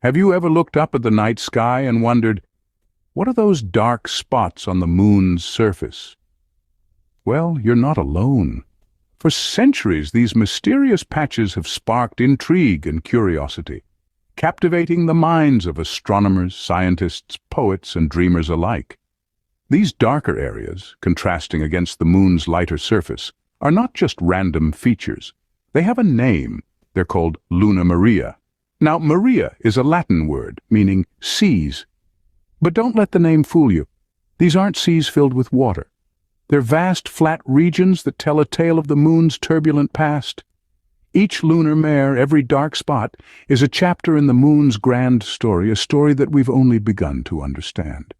Have you ever looked up at the night sky and wondered, what are those dark spots on the moon's surface? Well, you're not alone. For centuries, these mysterious patches have sparked intrigue and curiosity, captivating the minds of astronomers, scientists, poets, and dreamers alike. These darker areas, contrasting against the moon's lighter surface, are not just random features. They have a name. They're called Lunar Maria. Now, Maria is a Latin word meaning seas. But don't let the name fool you. These aren't seas filled with water. They're vast, flat regions that tell a tale of the moon's turbulent past. Each lunar mare, every dark spot, is a chapter in the moon's grand story, a story that we've only begun to understand.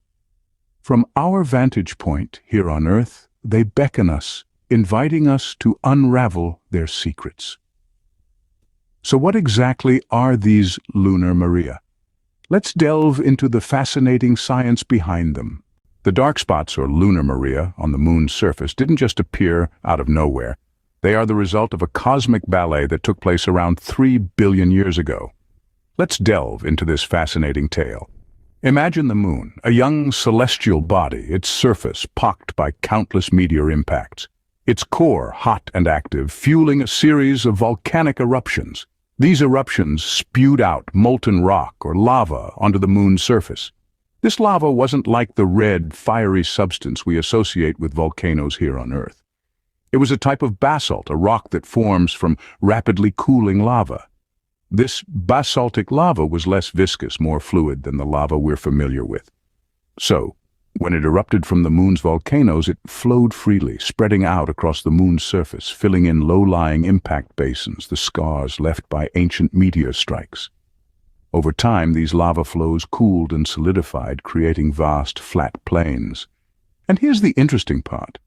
From our vantage point here on Earth, they beckon us, inviting us to unravel their secrets. So what exactly are these Lunar Maria? Let's delve into the fascinating science behind them. The dark spots, or Lunar Maria, on the moon's surface didn't just appear out of nowhere. They are the result of a cosmic ballet that took place around 3 billion years ago. Let's delve into this fascinating tale. Imagine the moon, a young celestial body, its surface pocked by countless meteor impacts. Its core hot and active, fueling a series of volcanic eruptions. These eruptions spewed out molten rock or lava onto the moon's surface. This lava wasn't like the red, fiery substance we associate with volcanoes here on Earth. It was a type of basalt, a rock that forms from rapidly cooling lava. This basaltic lava was less viscous, more fluid than the lava we're familiar with. So, when it erupted from the moon's volcanoes, it flowed freely, spreading out across the moon's surface, filling in low-lying impact basins, the scars left by ancient meteor strikes. Over time, these lava flows cooled and solidified, creating vast, flat plains. And here's the interesting part.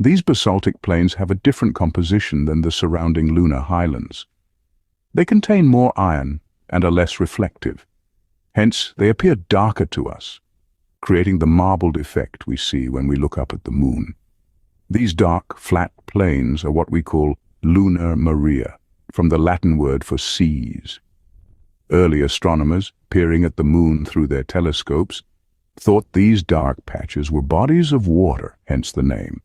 These basaltic plains have a different composition than the surrounding lunar highlands. They contain more iron and are less reflective. Hence, they appear darker to us, creating the marbled effect we see when we look up at the moon. These dark, flat plains are what we call Lunar Maria, from the Latin word for seas. Early astronomers, peering at the moon through their telescopes, thought these dark patches were bodies of water, hence the name.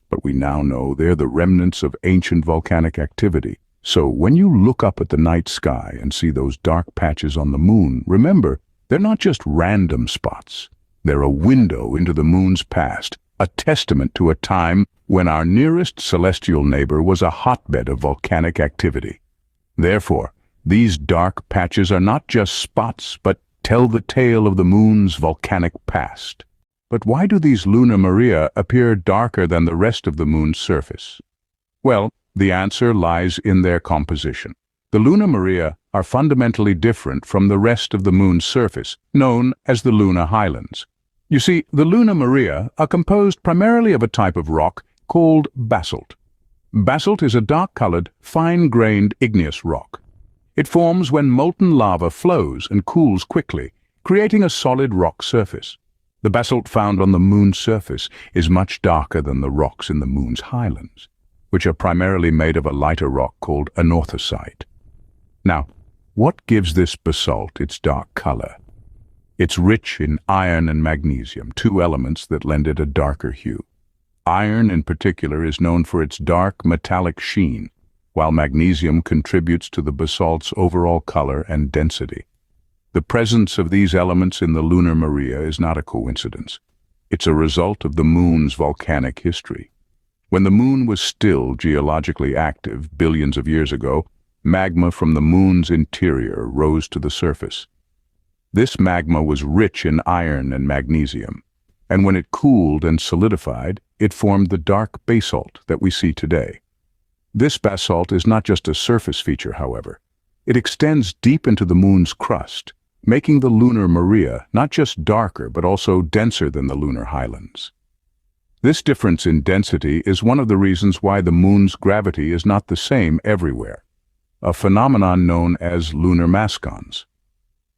But we now know they're the remnants of ancient volcanic activity. So when you look up at the night sky and see those dark patches on the moon, remember, they're not just random spots. They're a window into the moon's past, a testament to a time when our nearest celestial neighbor was a hotbed of volcanic activity. Therefore, these dark patches are not just spots, but tell the tale of the moon's volcanic past. But why do these Lunar Maria appear darker than the rest of the moon's surface? Well, the answer lies in their composition. The Lunar Maria are fundamentally different from the rest of the moon's surface, known as the lunar highlands. You see, the Lunar Maria are composed primarily of a type of rock called basalt. Basalt is a dark-colored, fine-grained igneous rock. It forms when molten lava flows and cools quickly, creating a solid rock surface. The basalt found on the moon's surface is much darker than the rocks in the moon's highlands, which are primarily made of a lighter rock called anorthosite. Now, what gives this basalt its dark color? It's rich in iron and magnesium, two elements that lend it a darker hue. Iron, in particular, is known for its dark metallic sheen, while magnesium contributes to the basalt's overall color and density. The presence of these elements in the Lunar Maria is not a coincidence. It's a result of the moon's volcanic history. When the moon was still geologically active billions of years ago, magma from the moon's interior rose to the surface. This magma was rich in iron and magnesium, and when it cooled and solidified, it formed the dark basalt that we see today. This basalt is not just a surface feature, however. It extends deep into the moon's crust, making the Lunar Maria not just darker but also denser than the lunar highlands. This difference in density is one of the reasons why the moon's gravity is not the same everywhere, a phenomenon known as lunar mascons.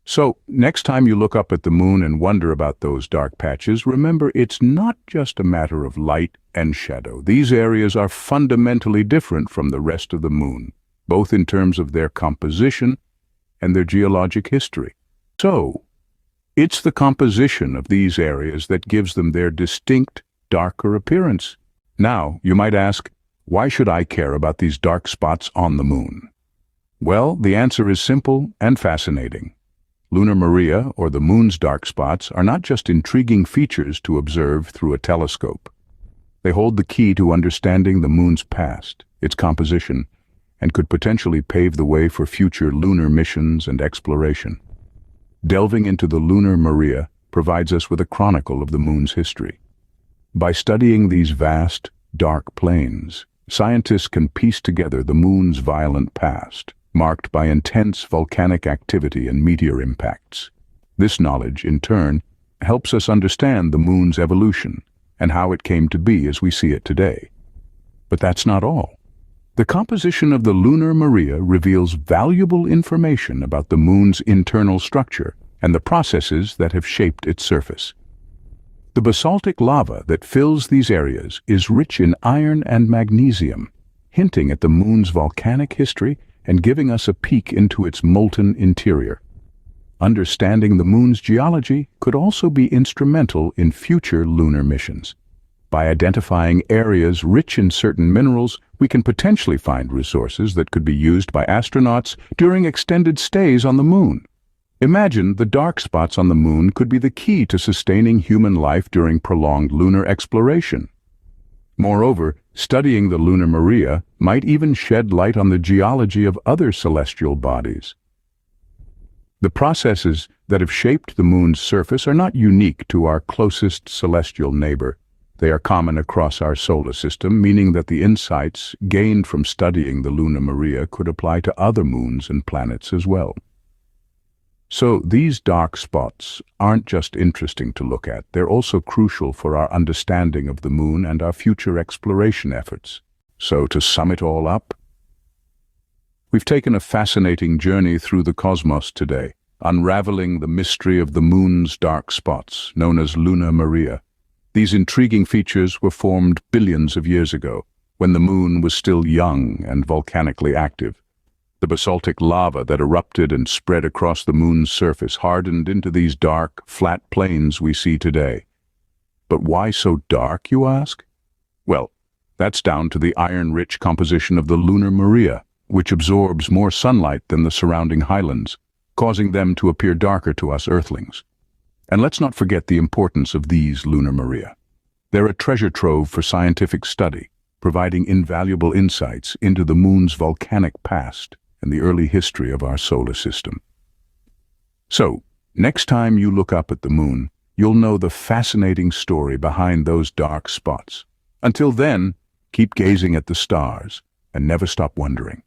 So, next time you look up at the moon and wonder about those dark patches, remember it's not just a matter of light and shadow. These areas are fundamentally different from the rest of the moon, both in terms of their composition and their geologic history. So, it's the composition of these areas that gives them their distinct, darker appearance. Now, you might ask, why should I care about these dark spots on the moon? Well, the answer is simple and fascinating. Lunar Maria, or the moon's dark spots, are not just intriguing features to observe through a telescope. They hold the key to understanding the moon's past, its composition, and could potentially pave the way for future lunar missions and exploration. Delving into the Lunar Maria provides us with a chronicle of the moon's history. By studying these vast, dark plains, scientists can piece together the moon's violent past, marked by intense volcanic activity and meteor impacts. This knowledge, in turn, helps us understand the moon's evolution and how it came to be as we see it today. But that's not all. The composition of the Lunar Maria reveals valuable information about the moon's internal structure and the processes that have shaped its surface. The basaltic lava that fills these areas is rich in iron and magnesium, hinting at the moon's volcanic history and giving us a peek into its molten interior. Understanding the moon's geology could also be instrumental in future lunar missions. By identifying areas rich in certain minerals, we can potentially find resources that could be used by astronauts during extended stays on the moon. Imagine the dark spots on the moon could be the key to sustaining human life during prolonged lunar exploration. Moreover, studying the Lunar Maria might even shed light on the geology of other celestial bodies. The processes that have shaped the moon's surface are not unique to our closest celestial neighbor. They are common across our solar system, meaning that the insights gained from studying the Lunar Maria could apply to other moons and planets as well. So these dark spots aren't just interesting to look at, they're also crucial for our understanding of the moon and our future exploration efforts. So to sum it all up, we've taken a fascinating journey through the cosmos today, unraveling the mystery of the moon's dark spots, known as Lunar Maria. These intriguing features were formed billions of years ago, when the moon was still young and volcanically active. The basaltic lava that erupted and spread across the moon's surface hardened into these dark, flat plains we see today. But why so dark, you ask? Well, that's down to the iron-rich composition of the Lunar Maria, which absorbs more sunlight than the surrounding highlands, causing them to appear darker to us Earthlings. And let's not forget the importance of these Lunar Maria. They're a treasure trove for scientific study, providing invaluable insights into the moon's volcanic past and the early history of our solar system. So, next time you look up at the moon, you'll know the fascinating story behind those dark spots. Until then, keep gazing at the stars and never stop wondering.